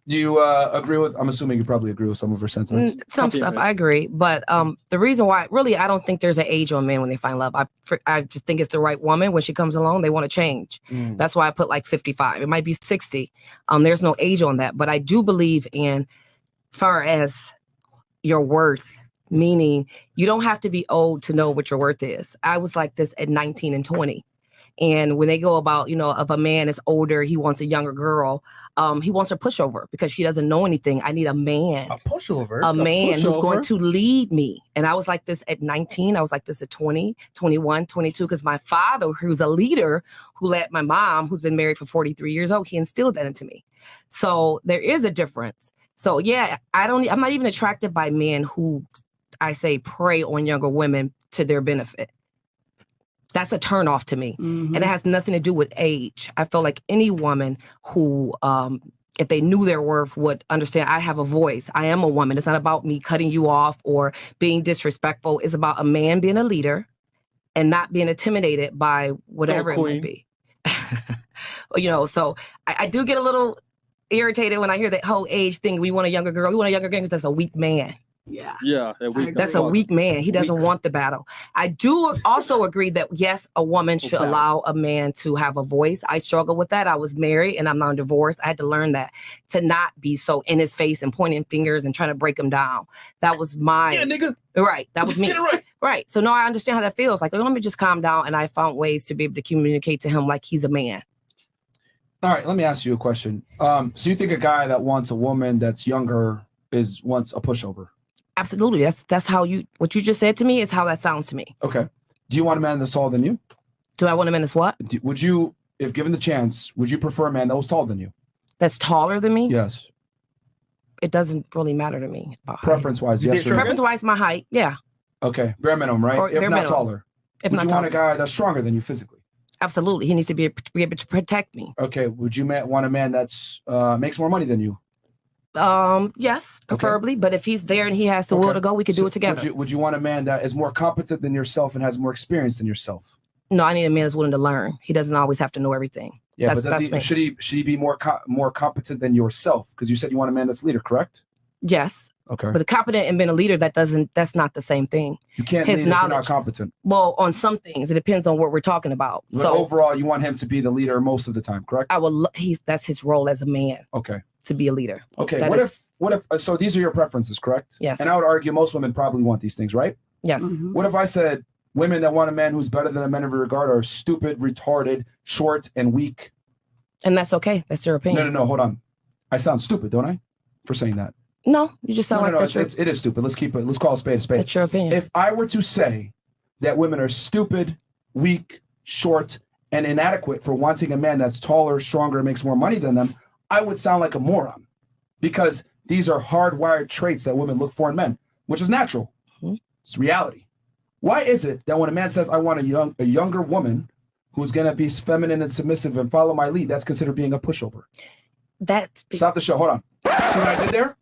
Do you agree with? I'm assuming you probably agree with some of her sentiments. Some stuff I agree, but the reason why, really, I don't think there's an age on men when they find love. I just think it's the right woman. When she comes along, they want to change. That's why I put like 55. It might be 60. There's no age on that, but I do believe in far as your worth, meaning you don't have to be old to know what your worth is. I was like this at 19 and 20. And when they go about, if a man is older, he wants a younger girl, he wants her pushover because she doesn't know anything. I need a man. A pushover? A man who's going to lead me. And I was like this at 19. I was like this at 20, 21, 22, because my father, who's a leader, who led my mom, who's been married for 43 years old, he instilled that into me. So there is a difference. So yeah, I'm not even attracted by men who, I say, prey on younger women to their benefit. That's a turnoff to me. And it has nothing to do with age. I feel like any woman who, if they knew their worth, would understand I have a voice. I am a woman. It's not about me cutting you off or being disrespectful. It's about a man being a leader and not being intimidated by whatever it might be. So I do get a little irritated when I hear that whole age thing. We want a younger girl. We want a younger girl because that's a weak man. Yeah. That's a weak man. He doesn't want the battle. I do also agree that, yes, a woman should allow a man to have a voice. I struggle with that. I was married and I'm now divorced. I had to learn that, to not be so in his face and pointing fingers and trying to break him down. That was my... Yeah, nigga. Right. That was me. Get it right. Right. So, no, I understand how that feels. Like, let me just calm down. And I found ways to be able to communicate to him like he's a man. All right, let me ask you a question. So you think a guy that wants a woman that's younger wants a pushover? Absolutely. That's how what you just said to me is how that sounds to me. Okay. Do you want a man that's taller than you? Do I want a man that's what? Would you, if given the chance, would you prefer a man that was taller than you? That's taller than me? Yes. It doesn't really matter to me. Preference-wise, yes or no? Preference-wise, my height, yeah. Okay, bare minimum, right? If not taller. Would you want a guy that's stronger than you physically? Absolutely. He needs to be able to protect me. Okay. Would you want a man that's makes more money than you? Yes, preferably. Okay. But if he's there and he has the will to go, we could do it together. Would you want a man that is more competent than yourself and has more experience than yourself? No, I need a man that's willing to learn. He doesn't always have to know everything. Yeah, but should he be more competent than yourself? Because you said you want a man that's leader, correct? Yes. Okay. But the competent and being a leader, that's not the same thing. You can't lead if you're not competent. Well, on some things, it depends on what we're talking about. But so overall, you want him to be the leader most of the time, correct? That's his role as a man. Okay. To be a leader. Okay. What if so these are your preferences, correct? Yes. And I would argue most women probably want these things, right? Yes. What if I said women that want a man who's better than a man of regard are stupid, retarded, short, and weak? And that's okay. That's your opinion. No, hold on. I sound stupid, don't I? For saying that. No, you just sound it is stupid. Let's call a spade a spade. That's your opinion. If I were to say that women are stupid, weak, short, and inadequate for wanting a man that's taller, stronger, and makes more money than them, I would sound like a moron. Because these are hardwired traits that women look for in men, which is natural. It's reality. Why is it that when a man says, I want a younger woman who's going to be feminine and submissive and follow my lead, that's considered being a pushover? Stop the show. Hold on. See what I did there?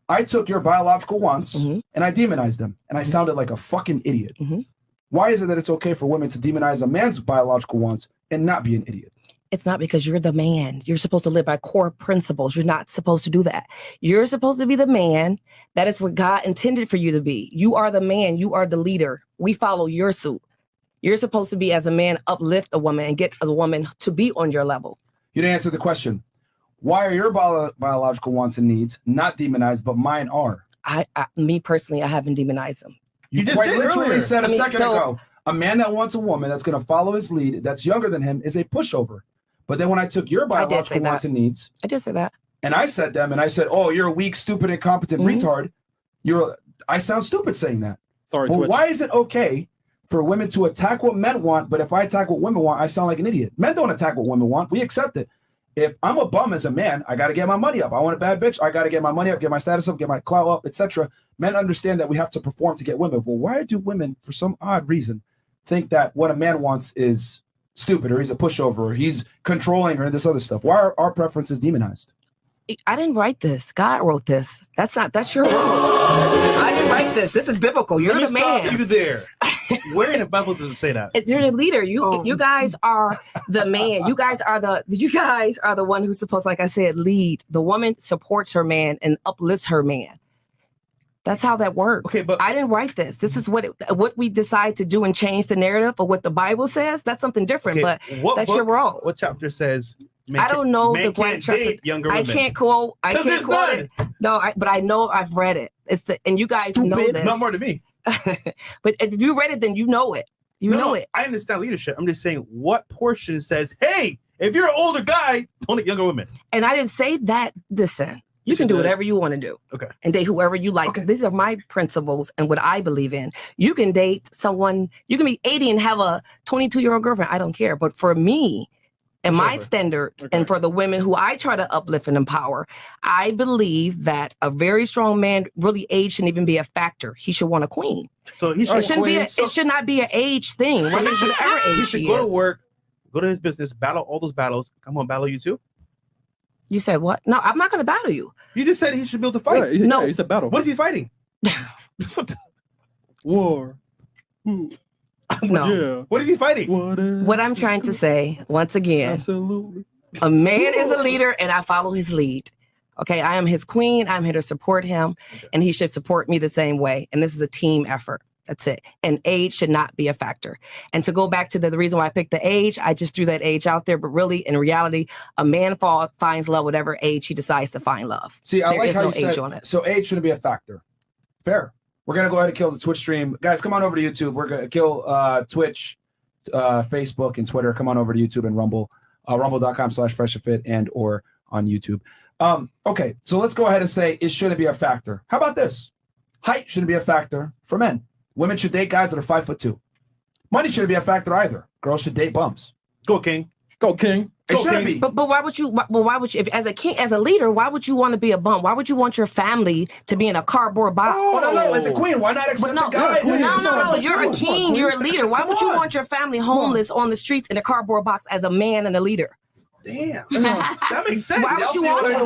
I took your biological wants and I demonized them. And I sounded like a fucking idiot. Why is it that it's okay for women to demonize a man's biological wants and not be an idiot? It's not because you're the man. You're supposed to live by core principles. You're not supposed to do that. You're supposed to be the man. That is what God intended for you to be. You are the man. You are the leader. We follow your suit. You're supposed to be, as a man, uplift a woman and get a woman to be on your level. You didn't answer the question. Why are your biological wants and needs not demonized, but mine are? Me personally, I haven't demonized them. You quite literally said a second ago, a man that wants a woman that's going to follow his lead, that's younger than him, is a pushover. But then when I took your biological wants and needs, I did say that, and I said them, and I said, "Oh, you're a weak, stupid, incompetent retard." I sound stupid saying that. Sorry. Well, why is it okay for women to attack what men want, but if I attack what women want, I sound like an idiot? Men don't attack what women want. We accept it. If I'm a bum as a man, I got to get my money up. I want a bad bitch. I got to get my money up, get my status up, get my clout up, etc. Men understand that we have to perform to get women. Well, why do women, for some odd reason, think that what a man wants is stupid, or he's a pushover, or he's controlling, or this other stuff? Why are our preferences demonized? I didn't write this. God wrote this. That's your role. I didn't write this. This is biblical. You're Let the me stop man. you there. Where in the Bible does it say that? You're the leader. You guys are the man. You guys are the one who's supposed, like I said, lead. The woman supports her man and uplifts her man. That's how that works. Okay, but I didn't write this. This is what we decide to do and change the narrative of what the Bible says. That's something different, but that's your role. What chapter says? I don't know the right chapter. Younger women. I can't quote it. No, but I know I've read it. And you guys know this. Not more than me. But if you read it, then you know it. You know it. I understand leadership. I'm just saying what portion says, hey, if you're an older guy, don't date younger women. And I didn't say that. Listen, you can do whatever you want to do. Okay. And date whoever you like. Okay. These are my principles and what I believe in. You can date someone, you can be 80 and have a 22-year-old girlfriend. I don't care. But for me, and my standards, and for the women who I try to uplift and empower, I believe that a very strong man, really age shouldn't even be a factor. He should want a queen. So he should it should not be an age thing. Whatever age he should go to work, go to his business, battle all those battles. Come on, battle you too. You said what? No, I'm not going to battle you. You just said he should be able to fight. Yeah, no, he said battle. What is he fighting? War. No. Yeah. What is he fighting? What I'm trying to say, once again, absolutely. A man is a leader and I follow his lead. Okay, I am his queen. I'm here to support him, and he should support me the same way. And this is a team effort. That's it. And age should not be a factor. And to go back to the reason why I picked the age, I just threw that age out there. But really, in reality, a man finds love whatever age he decides to find love. See, I like how no you said, age on it. So age shouldn't be a factor. Fair. We're going to go ahead and kill the Twitch stream. Guys, come on over to YouTube. We're going to kill Twitch, Facebook, and Twitter. Come on over to YouTube and Rumble. Rumble.com/freshfit and or on YouTube. Okay, so let's go ahead and say it shouldn't be a factor. How about this? Height shouldn't be a factor for men. Women should date guys that are 5'2". Money shouldn't be a factor either. Girls should date bums. Go King. Go King. It shouldn't be. But why would you? Well, why would you? If as a king, as a leader, why would you want to be a bum? Why would you want your family to be in a cardboard box? Oh, no, as a queen, why not accept the guy? No. You're a king. You're a leader. Why would you want your family homeless on the streets in a cardboard box as a man and a leader? Damn. That makes sense. Why would you want that?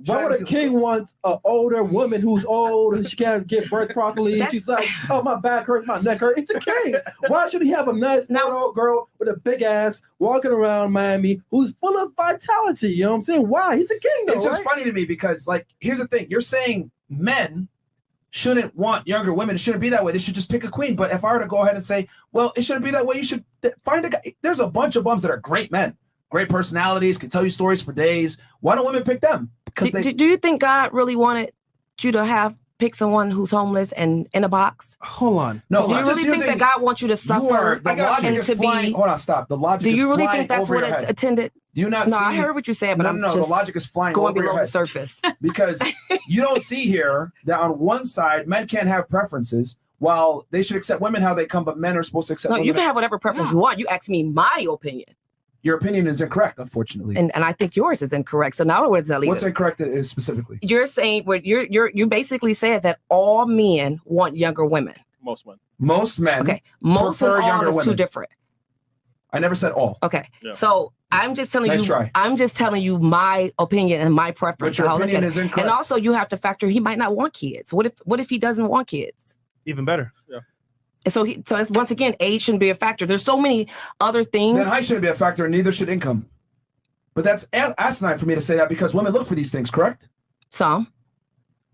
Why would a king want an older woman who's old and she can't give birth properly? And she's like, oh, my back hurts, my neck hurts. It's a king. Why should he have a nice old girl with a big ass walking around Miami who's full of vitality? You know what I'm saying? Why? He's a king, though, It's just funny to me because, like, here's the thing. You're saying men shouldn't want younger women. It shouldn't be that way. They should just pick a queen. But if I were to go ahead and say, well, it shouldn't be that way, you should find a guy. There's a bunch of bums that are great men, great personalities, can tell you stories for days. Why don't women pick them? Do you think God really wanted you to pick someone who's homeless and in a box? Hold on. No, do you really think that God wants you to suffer and to be? Hold on, stop. The logic. Do you really think that's what it attended? Do you not? No, see, I heard what you said, but no, the logic is flying going over below your head. the surface. Because you don't see here that on one side men can't have preferences, while they should accept women how they come, but men are supposed to accept. No, women. you can have whatever preference you want. You ask me my opinion. Your opinion is incorrect, unfortunately, and I think yours is incorrect. So now what's that lead? What's incorrect is specifically? You're saying you basically said that all men want younger women. Most men. Most men. Okay, most and all is too different. I never said all. Okay, so I'm just telling nice you. Try. I'm just telling you my opinion and my preference. But your opinion is incorrect. And also, you have to factor he might not want kids. What if he doesn't want kids? Even better. Yeah. And so it's, once again, age shouldn't be a factor. There's so many other things. Then height shouldn't be a factor, and neither should income. But that's asinine for me to say that because women look for these things, correct? Some.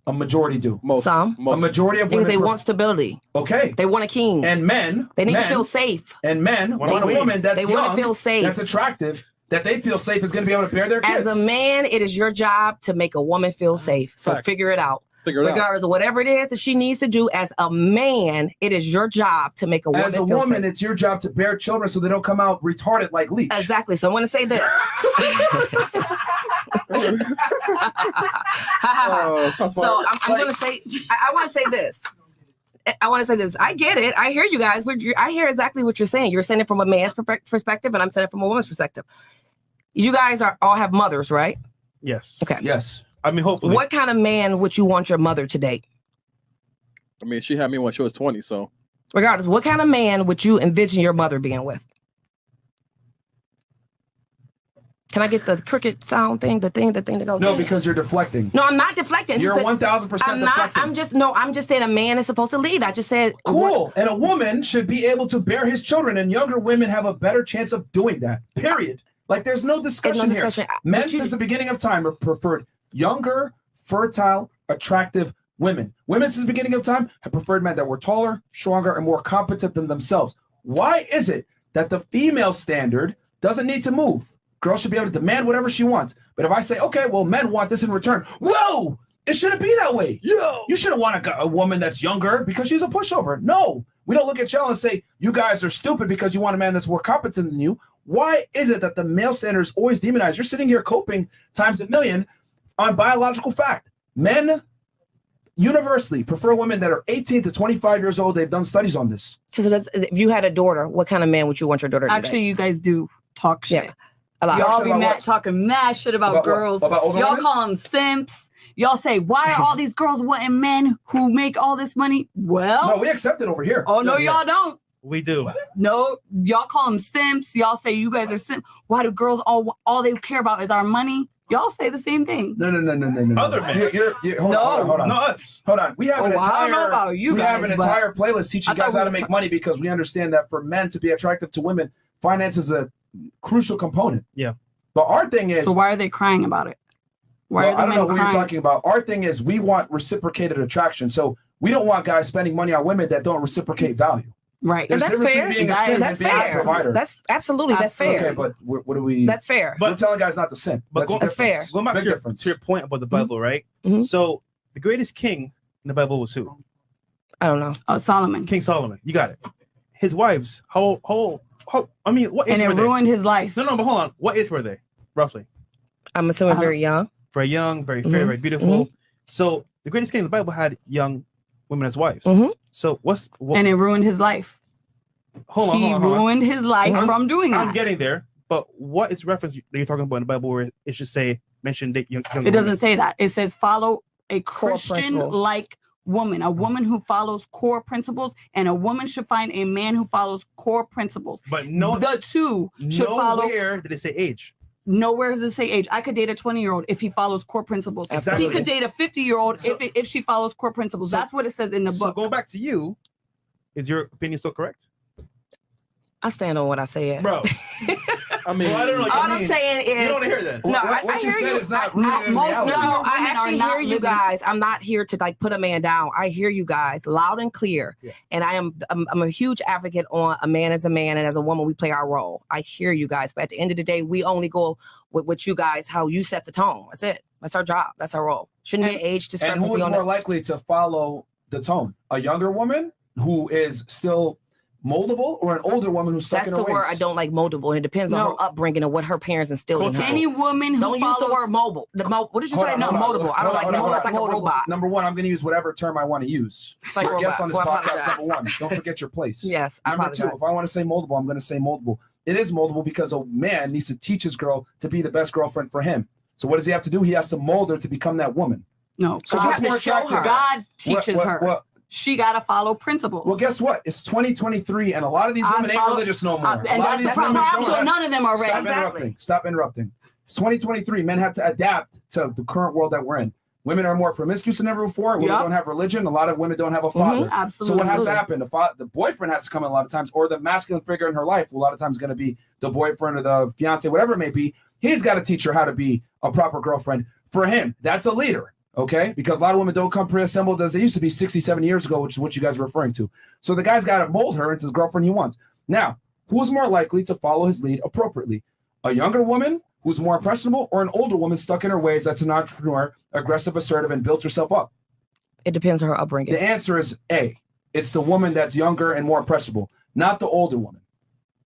A majority do. Some. A majority of women. Because they want stability. Okay. They want a king. And men. They need to feel safe. And men want a woman that's young, want to feel safe. that's attractive, that they feel safe is going to be able to bear their kids. As a man, it is your job to make a woman feel safe. So figure it out. Regardless of whatever it is that she needs to do, as a man, it is your job to make a woman feel safe. As a woman, it's your job to bear children so they don't come out retarded like Leech. Exactly. So I want to say this. So I'm going to say, I want to say this. I get it. I hear you guys. I hear exactly what you're saying. You're saying it from a man's perspective, and I'm saying it from a woman's perspective. You guys all have mothers, right? Yes. Okay. Yes. I mean, hopefully. What kind of man would you want your mother to date? I mean, she had me when she was 20, so. Regardless, what kind of man would you envision your mother being with? Can I get the cricket sound thing? The thing that goes. No, because you're deflecting. No, I'm not deflecting. You're 1,000% deflecting. I'm just saying a man is supposed to lead. I just said cool. And a woman should be able to bear his children, and younger women have a better chance of doing that. Period. Like there's no discussion here. Men since the beginning of time have preferred younger, fertile, attractive women. Women since the beginning of time have preferred men that were taller, stronger, and more competent than themselves. Why is it that the female standard doesn't need to move? Girl should be able to demand whatever she wants. But if I say, okay, well, men want this in return. Whoa, it shouldn't be that way. Yo, you shouldn't want a woman that's younger because she's a pushover. No, we don't look at y'all and say, you guys are stupid because you want a man that's more competent than you. Why is it that the male standard is always demonized? You're sitting here coping times a million on biological fact. Men universally prefer women that are 18 to 25 years old. They've done studies on this. Because if you had a daughter, what kind of man would you want your daughter to be? Actually, you guys do talk shit. Yeah. Y'all be talking mad shit about girls. Y'all call them simps. Y'all say, why are all these girls wanting men who make all this money? Well, no, we accept it over here. Oh, no, y'all don't. We do. No, y'all call them simps. Y'all say you guys are simps. Why do girls all they care about is our money? Y'all say the same thing. No. Other men. Hold on. Not us. Hold on. We have an entire. I don't know about you guys, have an entire playlist teaching guys how to make money because we understand that for men to be attractive to women, finance is a crucial component. Yeah. But our thing is. So why are they crying about it? Why are the I don't men know who crying? you're talking about. Our thing is we want reciprocated attraction. So we don't want guys spending money on women that don't reciprocate value. Right. There's that's fair. That's fair. That's absolutely that's fair. Okay, but what do we? That's fair. We're telling guys not to sin. But that's fair. Going back to your point about the Bible, right? Mm-hmm. So the greatest king in the Bible was who? I don't know. Oh, Solomon. King Solomon. You got it. His wives. How? I mean, what age and it were they? ruined his life. No, but hold on. What age were they, roughly? I'm assuming very young. Very young, very fair, very beautiful. Mm-hmm. So the greatest king in the Bible had young women as wives. Mm-hmm. So and it ruined his life. Hold on. He ruined his life from doing that. I'm getting there, but what is reference that you're talking about in the Bible where it should say mention young It doesn't say that. It says follow a Core Christian-like woman, a woman who follows core principles, and a woman should find a man who follows core principles. But the two should follow. Nowhere did it say age. Nowhere does it say age. I could date a 20-year-old if he follows core principles. Exactly. He could date a 50-year-old if she follows core principles. That's what it says in the book. So going back to you, is your opinion still correct? I stand on what I said. Bro. I mean, I don't know. All I'm saying is you don't hear that. No, what you said is not most in reality. No, I actually hear you guys. I'm not here to like put a man down. I hear you guys loud and clear. Yeah. And I'm a huge advocate on a man as a man and as a woman we play our role. I hear you guys, but at the end of the day, we only go with you guys how you set the tone. That's it. That's our job. That's our role. Shouldn't be an age discrepancy. And who is more likely to follow the tone? A younger woman who is still moldable, or an older woman who's stuck in her ways? That's the word I don't like, moldable, and it depends on her upbringing and what her parents instilled in her. Any woman who don't use the word mobile. What did you say? No, moldable. I don't like that word. It's like a robot. Number one, I'm going to use whatever term I want to use. It's like a guest on this robot. podcast. Number one, don't forget your place. Yes. Number two, if I want to say moldable, I'm going to say moldable. It is moldable because a man needs to teach his girl to be the best girlfriend for him. So what does he have to do? He has to mold her to become that woman. No, so you have to show her. God teaches her. She got to follow principles. Well, guess what? It's 2023, and a lot of these women ain't religious no more. And that's the problem. So none of them are ready. Stop interrupting. It's 2023. Men have to adapt to the current world that we're in. Women are more promiscuous than ever before. Women don't have religion. A lot of women don't have a father. Absolutely. So what has to happen? The boyfriend has to come in a lot of times, or the masculine figure in her life, a lot of times going to be the boyfriend or the fiance, whatever it may be. He's got to teach her how to be a proper girlfriend for him. That's a leader. Okay, because a lot of women don't come pre-assembled as they used to be 60-70 years ago, which is what you guys are referring to. So the guy's got to mold her into the girlfriend he wants. Now, who's more likely to follow his lead appropriately? A younger woman who's more impressionable, or an older woman stuck in her ways that's an entrepreneur, aggressive, assertive, and built herself up? It depends on her upbringing. The answer is A. It's the woman that's younger and more impressionable, not the older woman,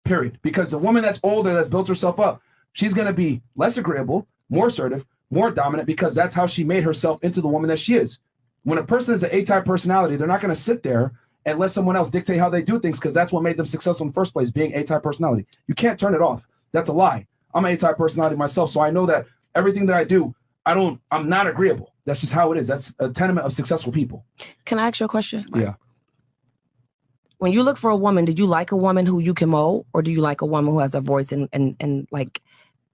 period. Because the woman that's older, that's built herself up, she's going to be less agreeable, more assertive, more dominant, because that's how she made herself into the woman that she is. When a person is an A-type personality, they're not going to sit there and let someone else dictate how they do things, because that's what made them successful in the first place, being A-type personality. You can't turn it off. That's a lie. I'm an A-type personality myself, so I know that everything that I do, I'm not agreeable. That's just how it is. That's a tenement of successful people. Can I ask you a question? Yeah. When you look for a woman, do you like a woman who you can mold, or do you like a woman who has a voice and like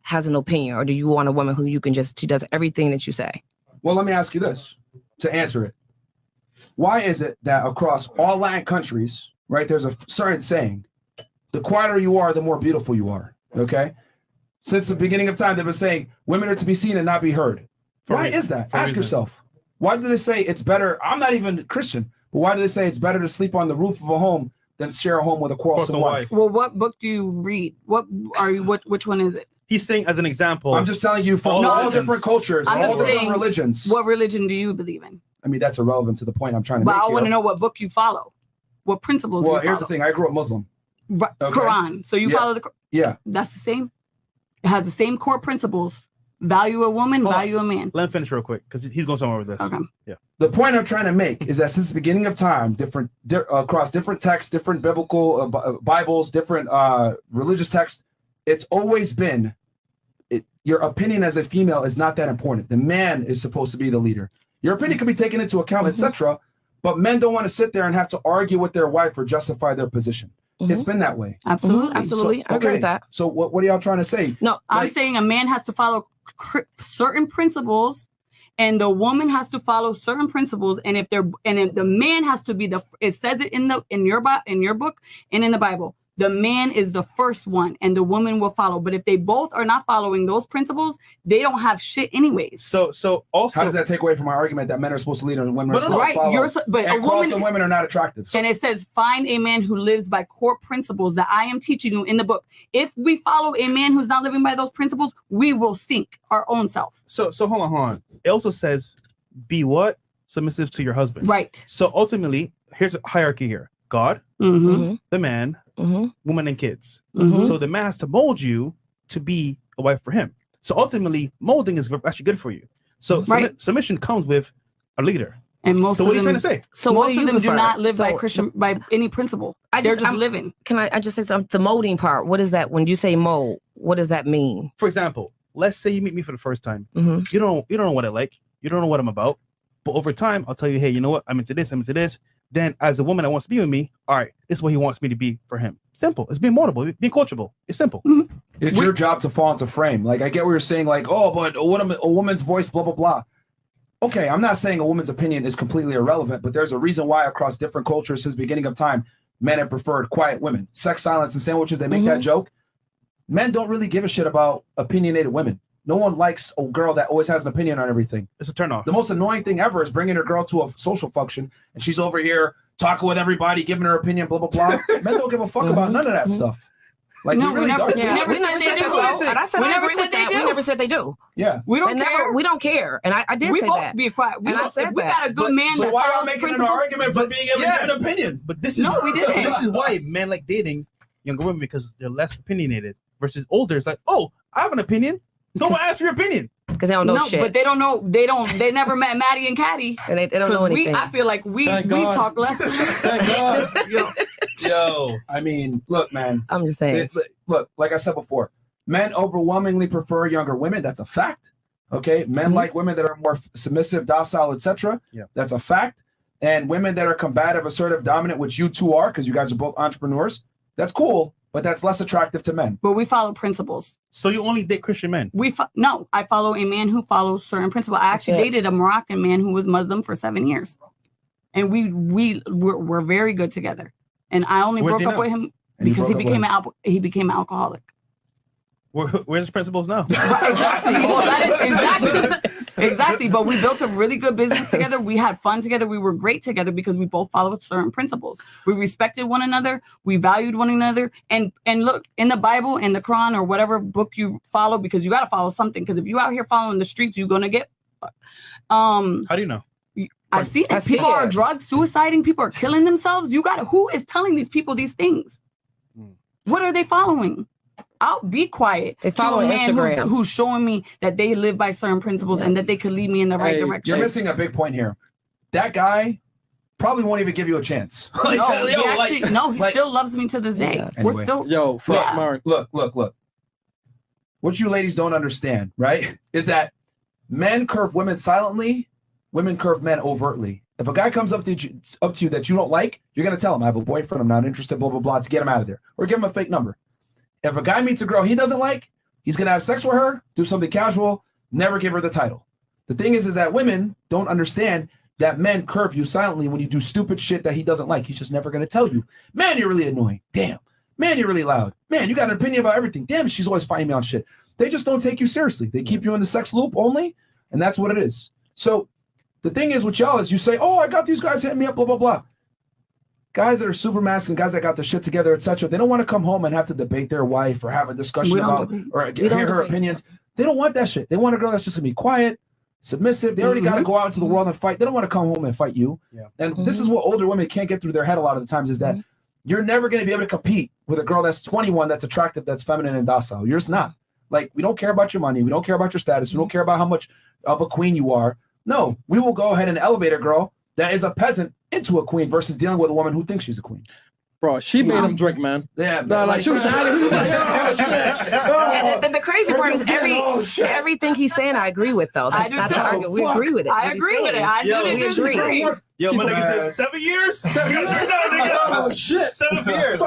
has an opinion, or do you want a woman who she does everything that you say? Well, let me ask you this to answer it. Why is it that across all Latin countries, right, there's a certain saying, the quieter you are, the more beautiful you are, okay? Since the beginning of time, they've been saying women are to be seen and not be heard. Why is that? Ask yourself. Why do they say it's better? I'm not even Christian, but why do they say it's better to sleep on the roof of a home than share a home with a quarrelsome wife? Well, what book do you read? Which one is it? He's saying as an example. I'm just telling you from all different cultures, all different religions. What religion do you believe in? I mean, that's irrelevant to the point I'm trying to make. But I want to know what book you follow. What principles you follow. Well, here's the thing. I grew up Muslim. Right. Okay. Quran. So you follow the Quran. Yeah. That's the same. It has the same core principles. Value a woman, value a man. Let him finish real quick because he's going somewhere with this. Okay. Yeah. The point I'm trying to make is that since the beginning of time, across different texts, different biblical Bibles, different religious texts, it's always been your opinion as a female is not that important. The man is supposed to be the leader. Your opinion can be taken into account, etc. But men don't want to sit there and have to argue with their wife or justify their position. It's been that way. Absolutely. Absolutely. I agree with that. So what are y'all trying to say? No, I'm saying a man has to follow certain principles and the woman has to follow certain principles. And if the man has to be it says it in your book and in the Bible, the man is the first one and the woman will follow. But if they both are not following those principles, they don't have shit anyways. So also, how does that take away from my argument that men are supposed to lead and women are supposed to follow? But and some women are not attractive. And it says, find a man who lives by core principles that I am teaching you in the book. If we follow a man who's not living by those principles, we will sink our own self. So hold on. It also says, be what? Submissive to your husband. Right. So ultimately, here's a hierarchy here. God, the man, woman, and kids. So the man has to mold you to be a wife for him. So ultimately, molding is actually good for you. So submission comes with a leader. And most so of what are you them, trying to say? So most of them do not live by any principle. They're just living. Can I just say something? The molding part. What is that? When you say mold, what does that mean? For example, let's say you meet me for the first time. You don't know what I like. You don't know what I'm about. But over time, I'll tell you, hey, you know what? I'm into this. I'm into this. Then as a woman that wants to be with me, all right, this is what he wants me to be for him. Simple. It's being moldable, being coachable. It's simple. It's your job to fall into frame. Like, I get what you're saying, like, oh, but a woman's voice, blah, blah, blah. Okay, I'm not saying a woman's opinion is completely irrelevant, but there's a reason why across different cultures since the beginning of time, men have preferred quiet women. Sex, silence, and sandwiches, they make that joke. Men don't really give a shit about opinionated women. No one likes a girl that always has an opinion on everything. It's a turnoff. The most annoying thing ever is bringing a girl to a social function and she's over here talking with everybody, giving her opinion, blah, blah, blah. Men don't give a fuck about none of that stuff. Like, no, we really don't. We never said they do. We never said they do. Yeah. We don't care. We don't care. And I did say that. Be quiet. I said that. We got a good man. So why are you making an argument for being able to give an opinion? But this is we didn't. This is why men like dating younger women because they're less opinionated versus older. It's like, oh, I have an opinion. Don't ask for your opinion. Because they don't know shit. But they don't know. They never met Maddie and Caddy. And they don't know anything. I feel like we talk less. Thank God. Yo, I mean, look, man. I'm just saying. Look, like I said before, men overwhelmingly prefer younger women. That's a fact. Okay, men like women that are more submissive, docile, etc. Yeah, that's a fact. And women that are combative, assertive, dominant, which you two are, because you guys are both entrepreneurs. That's cool, but that's less attractive to men. But we follow principles. So you only date Christian men? No, I follow a man who follows certain principles. I actually dated a Moroccan man who was Muslim for 7 years, and we're very good together. And I only broke up with him because he became an alcoholic. Where's the principles now? Exactly. Well, that is exactly. But we built a really good business together. We had fun together. We were great together because we both followed certain principles. We respected one another. We valued one another. And look, in the Bible and the Quran or whatever book you follow, because you got to follow something. Because if you out here following the streets, you're gonna get. How do you know? I've seen it. People are drug suiciding. People are killing themselves. Who is telling these people these things? What are they following? I'll be quiet. They follow to a man Instagram. who's showing me that they live by certain principles and that they could lead me in the right direction. You're missing a big point here. That guy probably won't even give you a chance. He still loves me to this day. Anyway. We're still Mark. Look. What you ladies don't understand, right, is that men curve women silently, women curve men overtly. If a guy comes up to you that you don't like, you're gonna tell him, I have a boyfriend, I'm not interested, blah blah blah, to get him out of there, or give him a fake number. If a guy meets a girl he doesn't like, He's going to have sex with her, do something casual, never give her the title. The thing is that women don't understand that men curve you silently when you do stupid shit that he doesn't like. He's just never going to tell you, man, you're really annoying. Damn. Man, you're really loud. Man, you got an opinion about everything. Damn, she's always fighting me on shit. They just don't take you seriously. They keep you in the sex loop only, and that's what it is. So the thing is with y'all is you say, oh, I got these guys hitting me up, blah, blah, blah. Guys that are super masculine, guys that got their shit together, etc. They don't want to come home and have to debate their wife or have a discussion about or hear her opinions. They don't want that shit. They want a girl that's just going to be quiet, submissive. They already got to go out into the world and fight. They don't want to come home and fight you. Yeah. And this is what older women can't get through their head a lot of the times is that you're never going to be able to compete with a girl that's 21, that's attractive, that's feminine and docile. You're just not. Like, we don't care about your money. We don't care about your status. We don't care about how much of a queen you are. No, we will go ahead and elevate a girl that is a peasant into a queen versus dealing with a woman who thinks she's a queen. Bro, she made him drink, man. Yeah, no, like she was and the crazy part is everything he's saying I agree with though. That's not an argument. We agree with it. I agree with it. I we agree. Yo, my nigga said 7 years? Oh shit, 7 years.